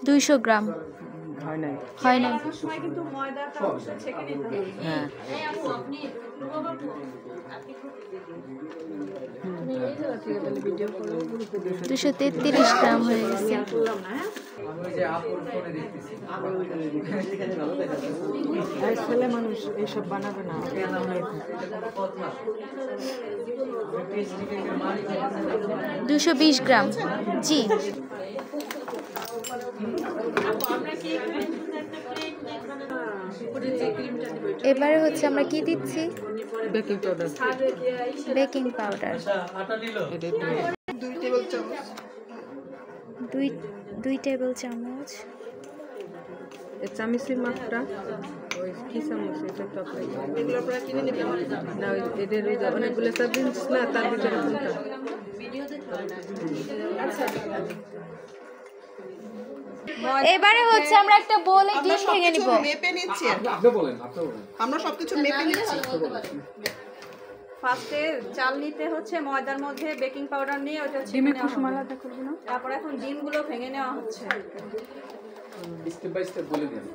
200 গ্রাম হয় নাই। 233 গ্রাম হয়ে গেছে। ছেলে মানুষ এইসব বানাবে না। 220 গ্রাম। জি এবারে হচ্ছে আমরা কি দিচ্ছি? Baking powder. Baking powder 2 table চামচ। এই চামচের মাপটা ওই কি চামচ এটা তো এগুলো আপনারা কিনে নেবেন না? ওই এদের ওই অনেকগুলো চামচ না, তার ভিতরে কোনটা? এবারে হচ্ছে আমরা একটা বোলে ডিম ভেঙে নিব। মেপে নিচ্ছি। আমরা সবকিছু মেপে নিচ্ছি। ফার্স্টে চাল নিতে হচ্ছে, ময়দার মধ্যে বেকিং পাউডার নিয়ে ওটা ডিমের কুসুম আলাদা করব না? তারপর এখন ডিমগুলো ভেঙে নেওয়া হচ্ছে। স্টেপ বাই স্টেপ বলে দিন।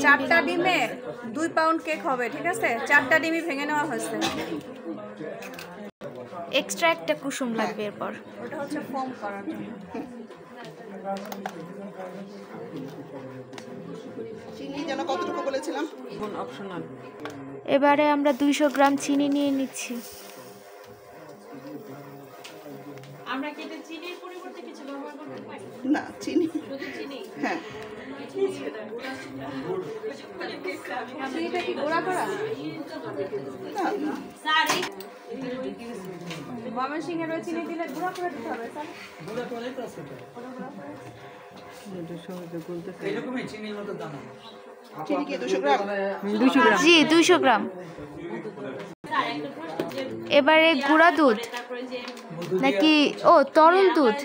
চারটা ডিমে 2 পাউন্ড কেক হবে, ঠিক আছে? 4টা ডিমই ভেঙে নেওয়া হয়েছে। এক্সট্রা একটা কুসুম লাগবে এরপর। ওটা হচ্ছে ফোম করার জন্য। চিনি যেন কতটুকু বলেছিলাম? অপশনাল। এবারে আমরা 200 গ্রাম চিনি নিয়ে নিচ্ছি। আমরা কি এটা চিনির পরিবর্তে কিছু ব্যবহার করতে পারি? না, চিনি। শুধু চিনি? হ্যাঁ। চিনিটা কি গুঁড়া করা? না। স্যার ময়মনসিংহের ওই চিনি দিলে গুঁড়া করে দিতে হবে স্যার? গুঁড়া করে তো আছে। এইরকমই চিনির মতো দাম। চিনি কি 200 গ্রাম? 200 গ্রাম। জি 200 গ্রাম। এবারে গুঁড়া দুধ নাকি তরল দুধ?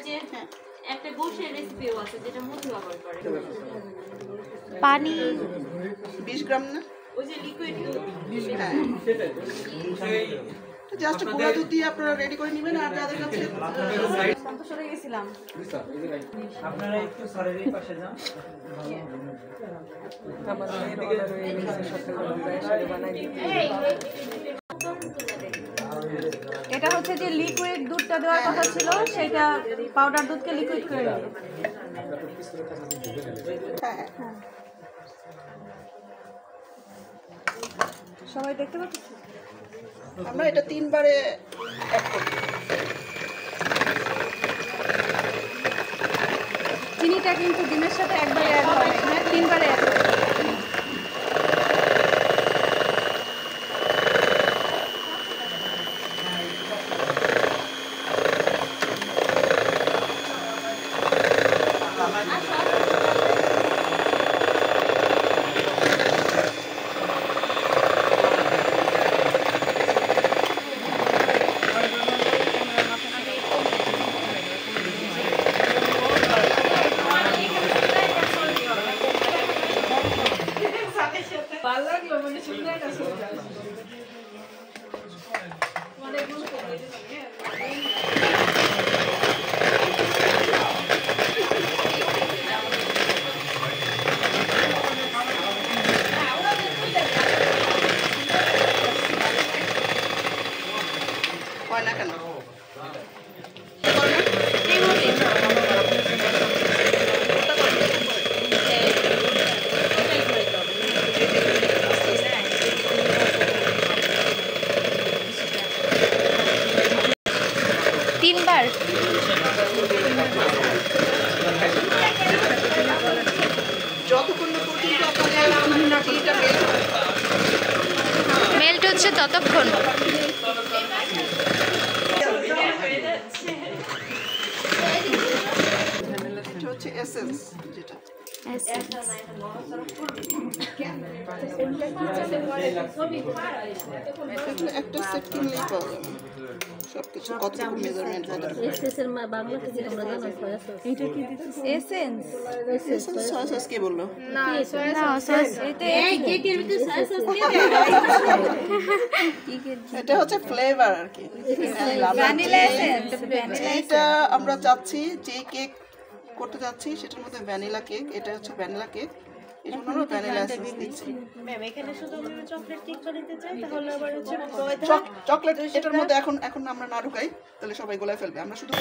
একটা গোশের রেসিপিও আছে যেটা মধু ব্যবহার করে। পানি 20 গ্রাম না? ওই যে লিকুইড দুধ। হ্যাঁ। জাস্ট গুঁড়া দুধ দিয়ে আপনারা রেডি করে নেবেন। আর যাদের কাছে সন্তোষ হয়ে গেছিলাম। আপনারা একটু স্যারের এই পাশে যান। আমার মেয়ের অর্ডার হয়ে গেছে, সকালবেলা প্রায় বানাই দিতে। এটা হচ্ছে যে লিকুইড দুধটা দেওয়ার কথা ছিল, সেটা পাউডার দুধকে লিকুইড করে দিল। হ্যাঁ। সবাই দেখতে পাচ্ছি? আমরা এটা 3 বারে অ্যাড করব। চিনিটা কিন্তু ডিমের সাথে একবারে অ্যাড হয় না, হ্যাঁ 3 বারে অ্যাড হয়। হয় না কেন? তিনবার যতক্ষণ না পর্যন্ত আপনাদের চিনিটা মেল্ট হচ্ছে ততক্ষণ। এটা হচ্ছে এসেন্স যেটা এখানে একটা সেট কিনলেই পাওয়া যাবে সবকিছু, কতটুকু মেজারমেন্ট এসেন্স সয়া সস কে বললো? না সস এটা হচ্ছে ফ্লেভার আর কি, ভ্যানিলা এসেন্স যেটা আমরা চাচ্ছি, যে কেক করতে যাচ্ছি সেটার মধ্যে ভ্যানিলা কেক, এটা হচ্ছে ভ্যানিলা কেক, এই জন্য আমরা ভ্যানিলা এসেন্স দিচ্ছি। চকলেট এটার মধ্যে এখন আমরা না ঢুকাই, তাহলে সবাই গোলায় ফেলবে। আমরা শুধু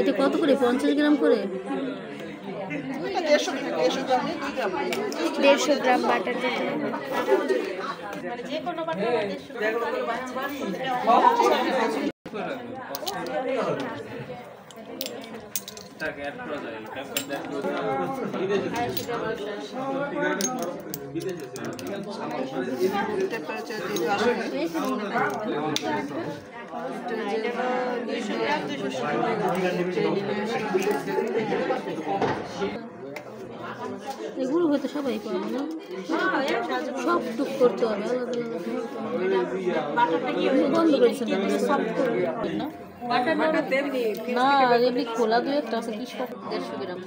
এটা কত করে? 50 গ্রাম করে? 150 গ্রামে 2 গ্রাম, 150 গ্রাম বাটার দিতে টেম্পারেচার দিয়ে আসবে। এগুলো হয়তো সবাই পাবে না, সব টুক করতে হবে আলাদা আলাদা। বন্ধ করেছেন না? না এমনি খোলা দু একটা আছে, কি সব 150 গ্রাম।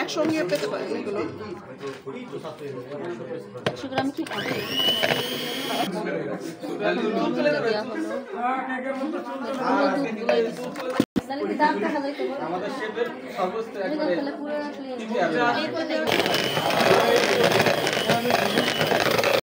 একসঙ্গে পেতে পারেন এগুলো। 100 গ্রাম কি হবে? দেওয়া হলো দাম দেখা যায় আমাদের শেফের সর্বোচ্চ পুরো